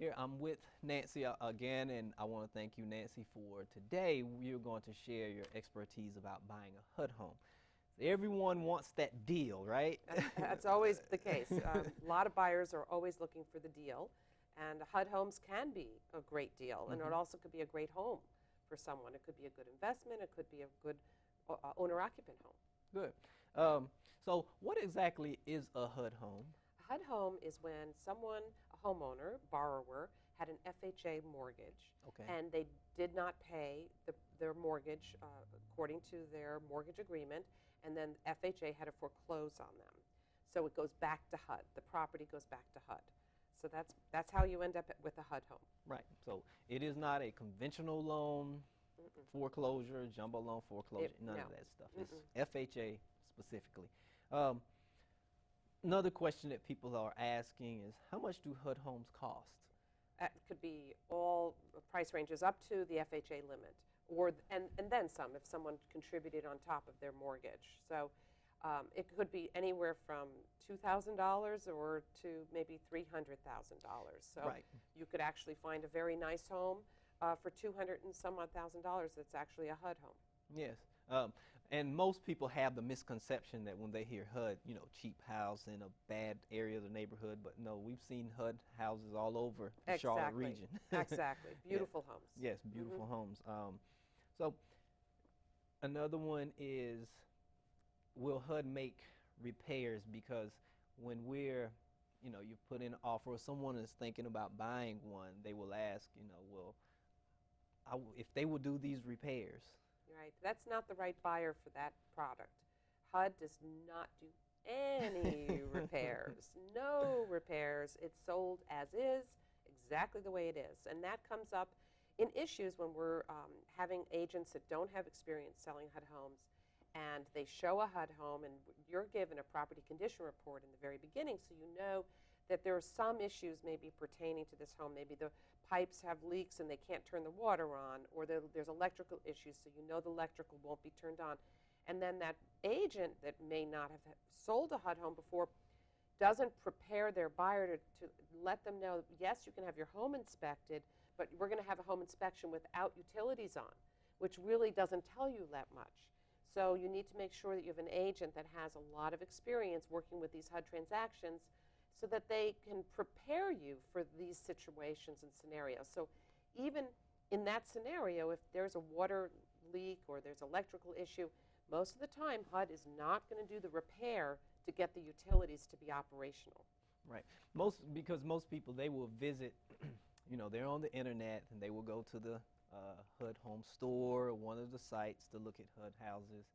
Here I'm with Nancy again, and I want to thank you, Nancy, for today. You're going to share your expertise about buying a HUD home. Everyone wants that deal, right? That's always the case. A lot of buyers are always looking for the deal, and HUD Homes can be a great deal, and it also could be a great home for someone. It could be a good investment. It could be a good owner-occupant home. Good. So what exactly is a HUD home? A HUD home is when someone, a homeowner, borrower, had an FHA mortgage, and they did not pay their mortgage according to their mortgage agreement, and then FHA had to foreclose on them. So it goes back to HUD. The property goes back to HUD. So that's how you end up with a HUD home. Right. So it is not a conventional loan, foreclosure, jumbo loan foreclosure, none of that stuff. It's FHA specifically. Another question that people are asking is, how much do HUD homes cost? It could be all price ranges up to the FHA limit, and then some if someone contributed on top of their mortgage. So it could be anywhere from $2,000 or to maybe $300,000. So you could actually find a very nice home for $200,000 and some odd thousand that's actually a HUD home. Yes. And most people have the misconception that when they hear HUD, cheap house in a bad area of the neighborhood. But no, we've seen HUD houses all over the Charlotte region. Exactly. Beautiful homes. Yes, beautiful homes. So another one is, will HUD make repairs? Because when you put in an offer, or someone is thinking about buying one, they will ask, well, if they will do these repairs. Right. That's not the right buyer for that product. HUD does not do any repairs. No repairs. It's sold as is, exactly the way it is. And that comes up in issues when we're having agents that don't have experience selling HUD homes, and they show a HUD home, and you're given a property condition report in the very beginning, so you know that there are some issues maybe pertaining to this home. Maybe the pipes have leaks and they can't turn the water on, or there's electrical issues, so you know the electrical won't be turned on. And then that agent that may not have sold a HUD home before doesn't prepare their buyer to let them know, yes, you can have your home inspected, but we're going to have a home inspection without utilities on, which really doesn't tell you that much. So you need to make sure that you have an agent that has a lot of experience working with these HUD transactions, so that they can prepare you for these situations and scenarios. So even in that scenario, if there's a water leak or there's electrical issue, most of the time HUD is not going to do the repair to get the utilities to be operational. Right. Because most people, they will visit, they're on the internet, and they will go to the HUD Home store or one of the sites to look at HUD houses.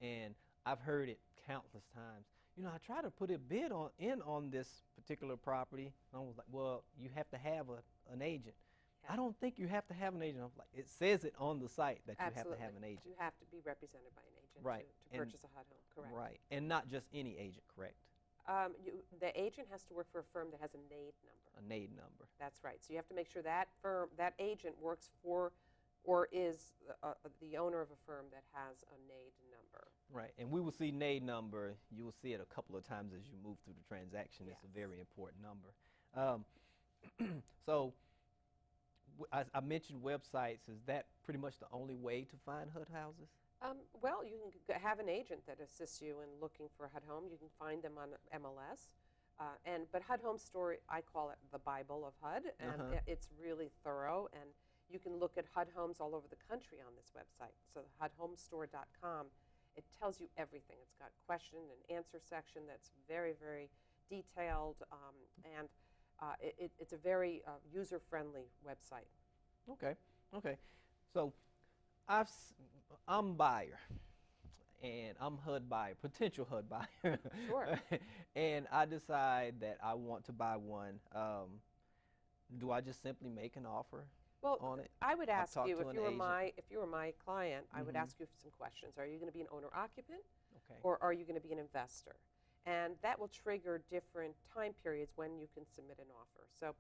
And I've heard it countless times. I try to put a bid on this particular property. I was like, well, you have to have an agent. Yeah. I don't think you have to have an agent. I was like, it says it on the site that you have to have an agent. You have to be represented by an agent to purchase a HUD home, correct. Right, and not just any agent, correct? The agent has to work for a firm that has a NAID number. A NAID number. That's right. So you have to make sure that agent works for or is the owner of a firm that has a NAID number. Right, and we will see NAID number. You will see it a couple of times as you move through the transaction. Yes. It's a very important number. So I mentioned websites. Is that pretty much the only way to find HUD houses? Well, you can have an agent that assists you in looking for a HUD home. You can find them on MLS. But HUD Home Store, I call it the Bible of HUD, and it's really thorough. And you can look at HUD homes all over the country on this website. So HUDHomestore.com, it tells you everything. It's got question and answer section that's very, very detailed, and it's a very user-friendly website. Okay. So I'm buyer, and I'm HUD buyer, potential HUD buyer. Sure. And I decide that I want to buy one. Do I just simply make an offer? Well, I would ask you, if you were my client, I would ask you some questions. Are you going to be an owner-occupant, or are you going to be an investor? And that will trigger different time periods when you can submit an offer. So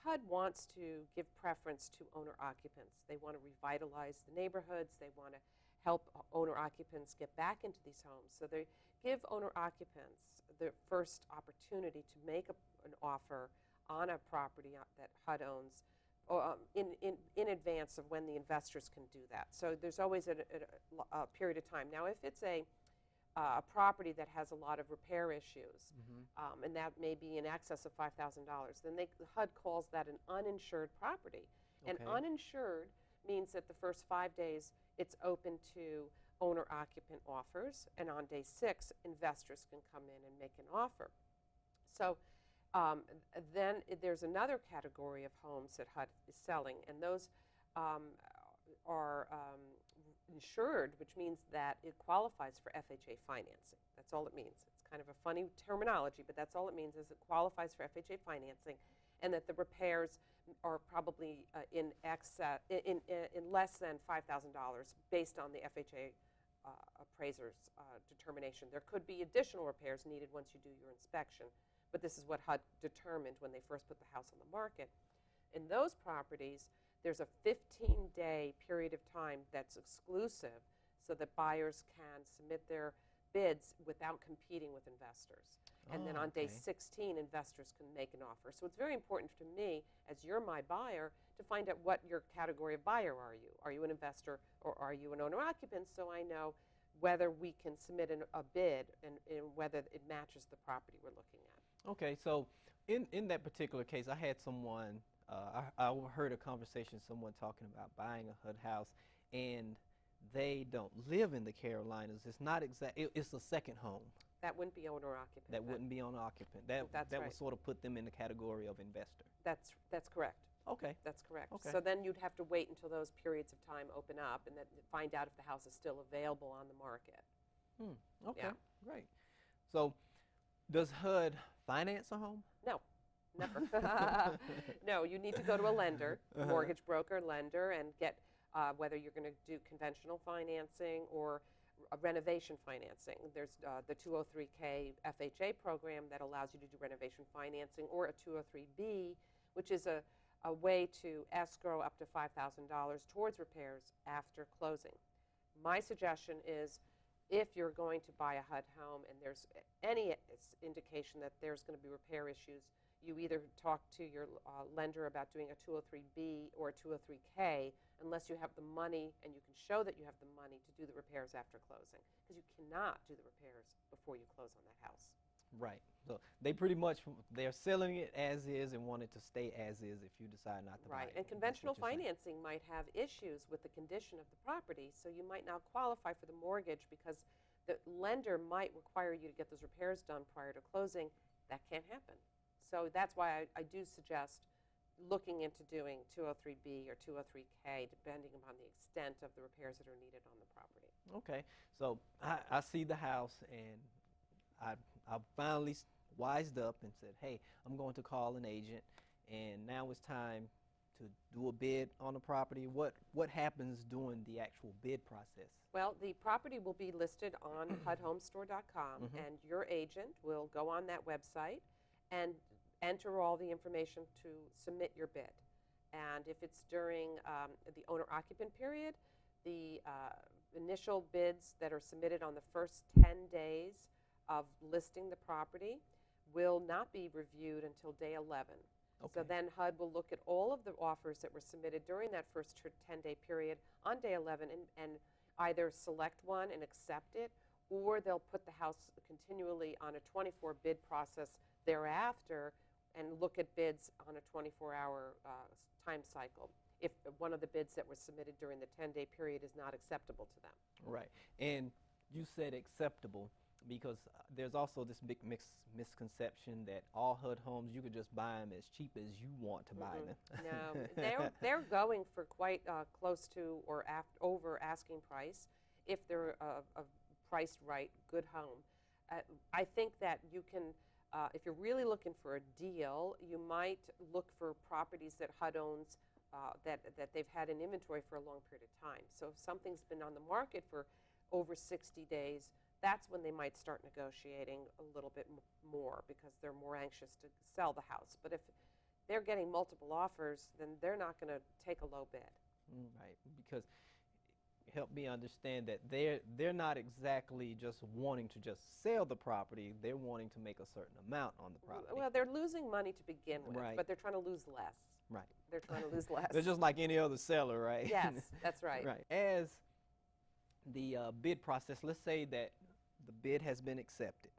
HUD wants to give preference to owner-occupants. They want to revitalize the neighborhoods. They want to help owner-occupants get back into these homes. So they give owner-occupants the first opportunity to make an offer on a property that HUD owns in advance of when the investors can do that. So there's always a period of time. Now, if it's a property that has a lot of repair issues, and that may be in excess of $5,000, then HUD calls that an uninsured property. And uninsured means that the first 5 days it's open to owner-occupant offers, and on day 6, investors can come in and make an offer. So then there's another category of homes that HUD is selling, and those are insured, which means that it qualifies for FHA financing. That's all it means. It's kind of a funny terminology, but that's all it means is it qualifies for FHA financing, and that the repairs are probably in less than $5,000 based on the FHA appraiser's determination. There could be additional repairs needed once you do your inspection, but this is what HUD determined when they first put the house on the market. In those properties, there's a 15-day period of time that's exclusive so that buyers can submit their bids without competing with investors. And then on day 16, investors can make an offer. So it's very important to me, as you're my buyer, to find out what your category of buyer are you. Are you an investor or are you an owner-occupant, so I know whether we can submit a bid and whether it matches the property we're looking at. Okay, so in that particular case, I had someone, I heard a conversation, someone talking about buying a HUD house, and they don't live in the Carolinas. It's not it's a second home. That wouldn't be owner-occupant. That wouldn't be owner-occupant. That right. would sort of put them in the category of investor. That's correct. Okay. That's correct. Okay. So then you'd have to wait until those periods of time open up and then find out if the house is still available on the market. Okay, Yeah. great. So does HUD finance a home? No, never. No, you need to go to a lender, mortgage broker, lender, and get whether you're going to do conventional financing or renovation financing. There's the 203K FHA program that allows you to do renovation financing, or a 203B, which is a way to escrow up to $5,000 towards repairs after closing. My suggestion is, if you're going to buy a HUD home and there's any indication that there's going to be repair issues, you either talk to your lender about doing a 203B or a 203K, unless you have the money and you can show that you have the money to do the repairs after closing, because you cannot do the repairs before you close on that house. Right. So they pretty much, they're selling it as is and want it to stay as is if you decide not to buy it. Right. And conventional financing might have issues with the condition of the property, so you might not qualify for the mortgage because the lender might require you to get those repairs done prior to closing. That can't happen. So that's why I do suggest looking into doing 203B or 203K, depending upon the extent of the repairs that are needed on the property. Okay. So I see the house, and I finally wised up and said, hey, I'm going to call an agent, and now it's time to do a bid on the property. What happens during the actual bid process? Well, the property will be listed on HUDHomestore.com, and your agent will go on that website and enter all the information to submit your bid. And if it's during the owner-occupant period, the initial bids that are submitted on the first 10 days of listing the property will not be reviewed until day 11. Okay. So then HUD will look at all of the offers that were submitted during that first 10-day period on day 11 and either select one and accept it, or they'll put the house continually on a 24 bid process thereafter and look at bids on a 24-hour time cycle if one of the bids that were submitted during the 10-day period is not acceptable to them. Right. And you said acceptable because there's also this big misconception that all HUD homes, you could just buy them as cheap as you want to buy them. No, they're going for quite close to or over asking price if they're a priced right, good home. I think that you can, if you're really looking for a deal, you might look for properties that HUD owns that they've had in inventory for a long period of time. So if something's been on the market for over 60 days, that's when they might start negotiating a little bit more because they're more anxious to sell the house. But if they're getting multiple offers, then they're not going to take a low bid. Right, because help me understand that they're not exactly just wanting to just sell the property. They're wanting to make a certain amount on the property. Well, they're losing money to begin with, Right. but they're trying to lose less. Right. They're trying to lose less. They're just like any other seller, right? Yes, that's right. Right. As the bid process, let's say that the bid has been accepted,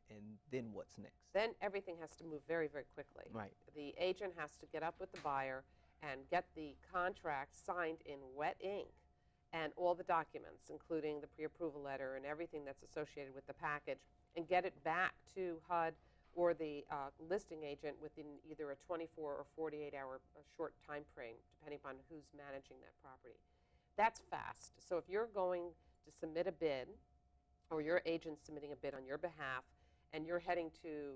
and then what's next? Then everything has to move very, very quickly. Right. The agent has to get up with the buyer and get the contract signed in wet ink and all the documents, including the pre-approval letter and everything that's associated with the package, and get it back to HUD or the listing agent within either a 24 or 48-hour short time frame, depending upon who's managing that property. That's fast. So if you're going to submit a bid, or your agent's submitting a bid on your behalf, and you're heading to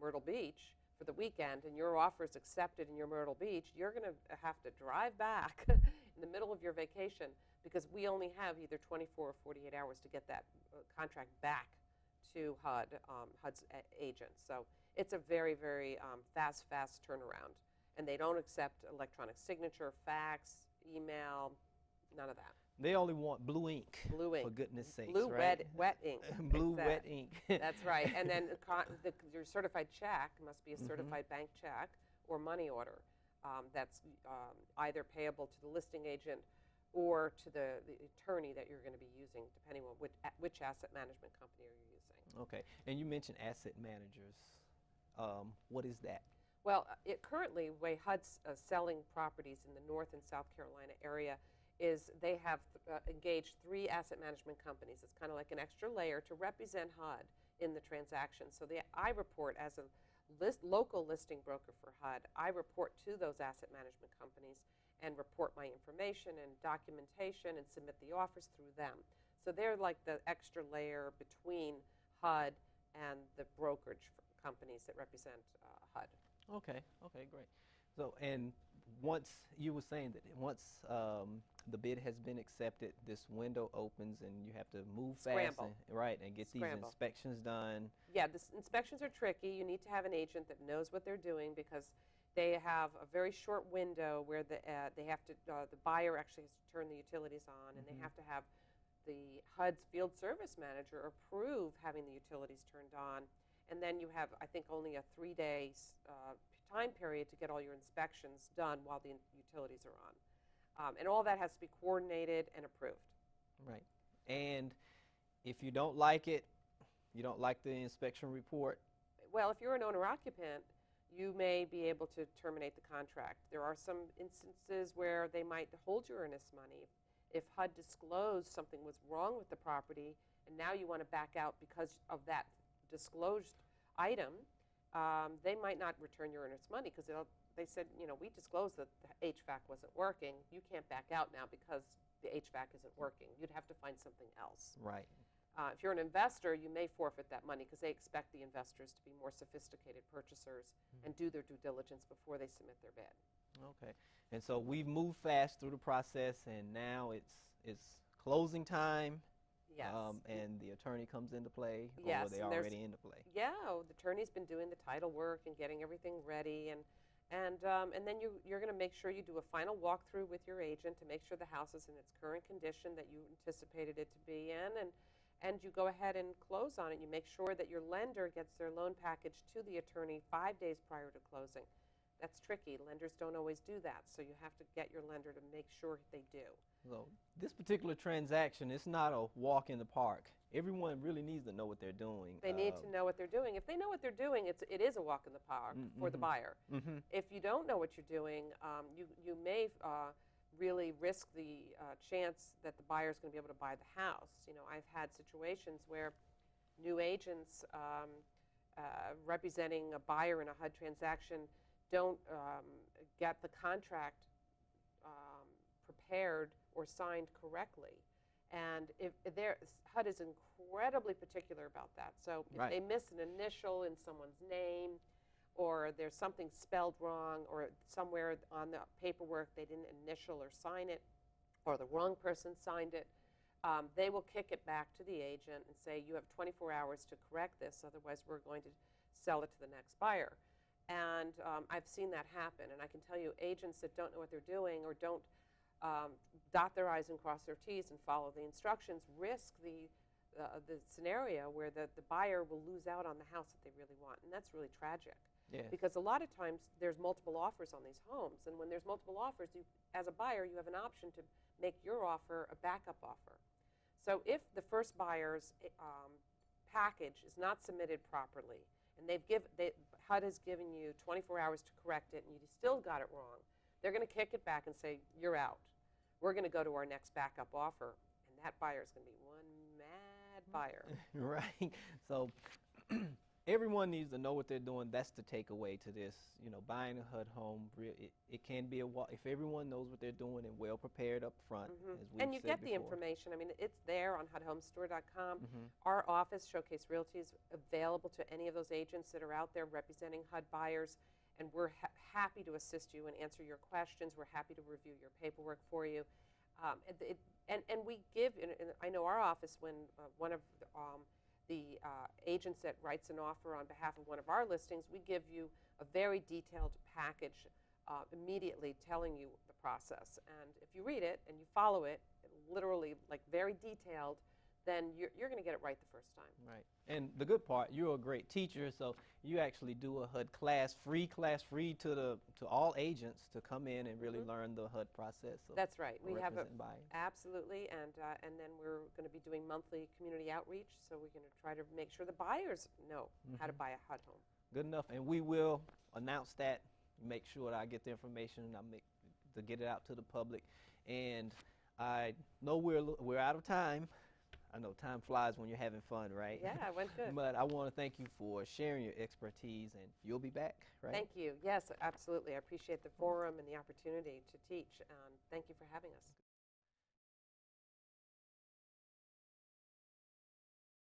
Myrtle Beach for the weekend, and your offer is accepted in your Myrtle Beach, you're going to have to drive back in the middle of your vacation, because we only have either 24 or 48 hours to get that contract back to HUD, HUD's agent. So it's a very, very fast turnaround. And they don't accept electronic signature, fax, email, none of that. They only want blue ink. Blue ink. For goodness sakes, Blue, right? wet ink. Blue, Exact. wet ink. That's right. And then your certified check must be a certified bank check or money order that's either payable to the listing agent or to the attorney that you're going to be using, depending on which asset management company are you using. Okay. And you mentioned asset managers. What is that? Well, currently, the way HUD's selling properties in the North and South Carolina area is they have engaged 3 asset management companies. It's kind of like an extra layer to represent HUD in the transaction. So I report as a local listing broker for HUD. I report to those asset management companies and report my information and documentation and submit the offers through them. So they're like the extra layer between HUD and the brokerage companies that represent HUD. Okay, great. So, and once you were saying that once the bid has been accepted, this window opens and you have to move fast, and get these inspections done. Yeah, the inspections are tricky. You need to have an agent that knows what they're doing, because they have a very short window where the buyer actually has to turn the utilities on, and they have to have the HUD's field service manager approve having the utilities turned on. And then you have, I think, only a 3-day time period to get all your inspections done while the utilities are on. And all that has to be coordinated and approved. Right. And if you don't like it, you don't like the inspection report? Well, if you're an owner-occupant, you may be able to terminate the contract. There are some instances where they might hold your earnest money. If HUD disclosed something was wrong with the property, and now you want to back out because of that disclosed item, they might not return your earnest money, because they said, we disclosed that the HVAC wasn't working. You can't back out now because the HVAC isn't working. You'd have to find something else. Right. If you're an investor, you may forfeit that money, because they expect the investors to be more sophisticated purchasers and do their due diligence before they submit their bid. Okay. And so we've moved fast through the process, and now it's closing time. Yes. And the attorney comes into play, or Yes, were they and already into play? Yeah, the attorney's been doing the title work and getting everything ready, and then you're going to make sure you do a final walkthrough with your agent to make sure the house is in its current condition that you anticipated it to be in, and you go ahead and close on it. You make sure that your lender gets their loan package to the attorney 5 days prior to closing. That's tricky. Lenders don't always do that, so you have to get your lender to make sure they do. So this particular transaction, it's not a walk in the park. Everyone really needs to know what they're doing. They need to know what they're doing. If they know what they're doing, it is a walk in the park for the buyer. If you don't know what you're doing, you may really risk the chance that the buyer is going to be able to buy the house. I've had situations where new agents representing a buyer in a HUD transaction don't get the contract prepared or signed correctly. And HUD is incredibly particular about that. So if they miss an initial in someone's name, or there's something spelled wrong, or somewhere on the paperwork they didn't initial or sign it, or the wrong person signed it, they will kick it back to the agent and say, you have 24 hours to correct this, otherwise we're going to sell it to the next buyer. And I've seen that happen. And I can tell you, agents that don't know what they're doing or don't dot their I's and cross their T's and follow the instructions risk the scenario where the buyer will lose out on the house that they really want, and that's really tragic. Yes. Because a lot of times there's multiple offers on these homes, and when there's multiple offers, as a buyer, you have an option to make your offer a backup offer. So if the first buyer's package is not submitted properly, and HUD has given you 24 hours to correct it, and you still got it wrong, they're going to kick it back and say, you're out. We're going to go to our next backup offer, and that buyer is going to be one mad buyer. Right. So everyone needs to know what they're doing. That's the takeaway to this. Buying a HUD home, it can be if everyone knows what they're doing and well prepared up front. As we've And you said get the before. information. I mean, it's there on HUDHomestore.com. Mhm. Our office, Showcase Realty, is available to any of those agents that are out there representing HUD buyers, and we're happy to assist you and answer your questions. We're happy to review your paperwork for you. And we give, and I know our office, when one of the agents that writes an offer on behalf of one of our listings, we give you a very detailed package immediately telling you the process. And if you read it and you follow it, literally like very detailed, then you're going to get it right the first time. Right. And the good part, you're a great teacher, so you actually do a HUD class free to all agents to come in and really learn the HUD process. That's right. We have buyers. absolutely, and then we're going to be doing monthly community outreach, so we're going to try to make sure the buyers know how to buy a HUD home. Good enough, and we will announce that. Make sure that I get the information and to get it out to the public. And I know we're out of time. I know time flies when you're having fun, right? Yeah, it went good. But I want to thank you for sharing your expertise, and you'll be back, right? Thank you. Yes, absolutely. I appreciate the forum and the opportunity to teach, and thank you for having us.